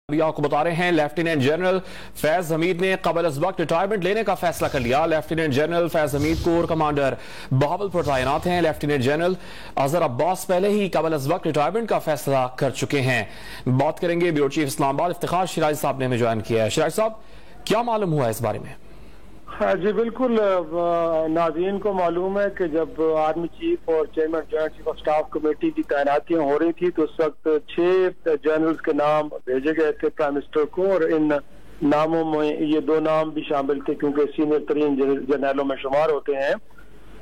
अभी आपको बता रहे हैं लेफ्टिनेंट जनरल फैज हमीद ने कबल अज वक्त रिटायरमेंट लेने का फैसला कर लिया। Lieutenant general Faiz Hamid core commander Bahawalpur तैनात हैं। लेफ्टिनेंट जनरल अजहर अब्बास पहले ही कबल अज वक्त रिटायरमेंट का फैसला कर चुके हैं। बात करेंगे ब्यूरो चीफ इस्लामाबाद इफ्तिखार शिराजी साहब ने हमें ज्वाइन किया है। शिराजी साहब, क्या मालूम हुआ इस बारे में? हाँ जी, बिल्कुल नाज़रीन को मालूम है कि जब आर्मी चीफ और chairman joint chief of staff committee की तैनातियां हो रही थी तो उस वक्त 6 जनरल्स के नाम भेजे गए थे प्राइम मिनिस्टर को, और इन नामों में ये 2 नाम भी शामिल थे क्योंकि सीनियर तरीन जनरलों में शुमार होते हैं।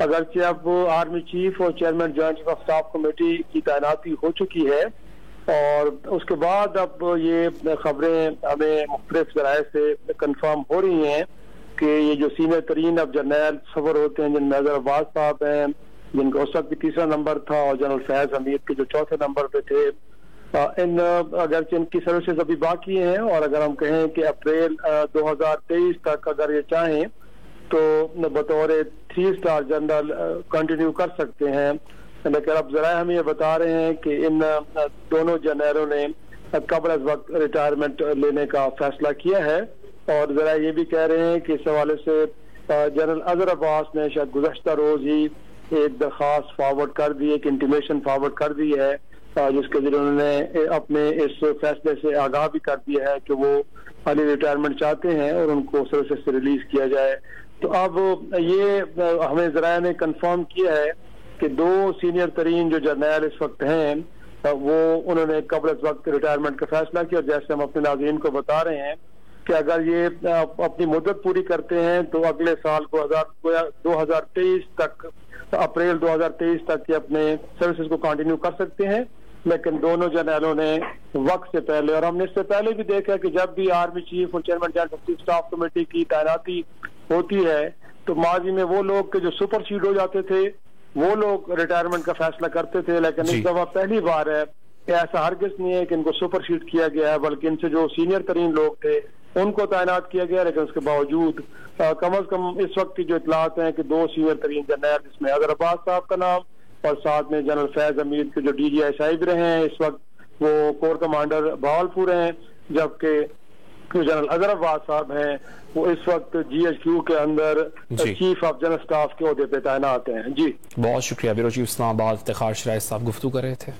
अगरचे अब आर्मी चीफ और chairman joint chief of staff committee की तैनाती हो चुकी है और उसके बाद अब ये खबरें हमें मुख्तलिफ ज़राए से कन्फर्म हो रही हैं कि ये जो सीनियर तरीन अब जर्नल सफर होते हैं, जिनमें अजहर अब्बास साहब हैं जिनका उस वक्त भी 3रा नंबर था, और जनरल फैज हमीद के जो 4थे नंबर पे थे, इन अगर इनकी सर्विसेज अभी बाकी हैं और अगर हम कहें कि अप्रैल 2023 तक अगर ये चाहें तो बतौर 3 स्टार जनरल कंटिन्यू कर सकते हैं। लेकिन अब जरा हम ये बता रहे हैं कि इन दोनों जनरलों ने कबल अज वक्त रिटायरमेंट लेने का फैसला किया है और जरा ये भी कह रहे हैं कि इस हवाले से जनरल अजहर अब्बास ने शायद गुज़श्ता रोज ही एक दरख्वास्त फॉरवर्ड कर दी, एक इंटीमेशन फॉरवर्ड कर दी है जिसके जरिए उन्होंने अपने इस फैसले से आगाह भी कर दिया है कि वो हाली रिटायरमेंट चाहते हैं और उनको सर्विसेज से रिलीज किया जाए। तो अब ये हमें जरा ने कंफर्म किया है कि 2 सीनियर तरीन जो जर्नल इस वक्त हैं वो उन्होंने कबल अज वक्त रिटायरमेंट का फैसला किया। और जैसे हम अपने नाज़रीन को बता रहे हैं कि अगर ये अपनी मुद्दत पूरी करते हैं तो अगले साल 2023 तक, अप्रैल 2023 तक ये अपने सर्विसेज को कंटिन्यू कर सकते हैं। लेकिन दोनों जनरलों ने वक्त से पहले, और हमने इससे पहले भी देखा कि जब भी आर्मी चीफ और चेयरमैन जॉइंट स्टाफ कमेटी की तैनाती होती है तो माजी में वो लोग के जो सुपरसीड हो जाते थे वो लोग रिटायरमेंट का फैसला करते थे, लेकिन इस दफा पहली बार है ऐसा हरगिज नहीं है कि इनको सुपरसीड किया गया है, बल्कि इनसे जो सीनियर तरीन लोग थे उनको तैनात किया गया। लेकिन उसके बावजूद कम अज कम इस वक्त की जो इतलात हैं कि 2 सीनियर तरीन जनरल, जिसमें अजहर अब्बास साहब का नाम और साथ में जनरल फैज हमीद के जो DGI साहिब रहे हैं इस वक्त वो कोर कमांडर बहावलपुर हैं, जबकि जनरल अजहर अब्बास साहब हैं वो इस वक्त GHQ के अंदर चीफ ऑफ जनरल स्टाफ के ओहदे पे तैनात हैं। जी, बहुत शुक्रिया। ब्यूरो चीफ इस्लामाबाद इफ्तिखार शिराजी साहब गुफ्तगू कर रहे थे।